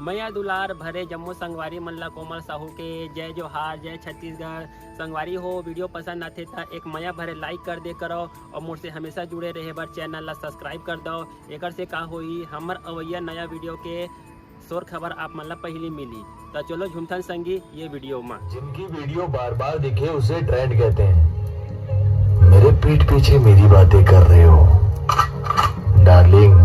मैया दुलार भरे जम्मू संगवारी मन ला कोमल साहू के जय जोहार, जय छत्तीसगढ़। संगवारी हो वीडियो पसंद आते था एक मैया भरे लाइक कर दे करो और मुझसे हमेशा जुड़े रहे बर चैनल ला सब्सक्राइब कर दो। एकर से का होई हमर अवैया नया वीडियो के शोर खबर आप मन ला पहली मिली। तो चलो झुमथन संगी ये वीडियो में। जिनकी वीडियो बार बार दिखे उसे ट्रेंड कहते हैं। मेरे पीठ पीछे मेरी बातें कर रहे हो डार्लिंग,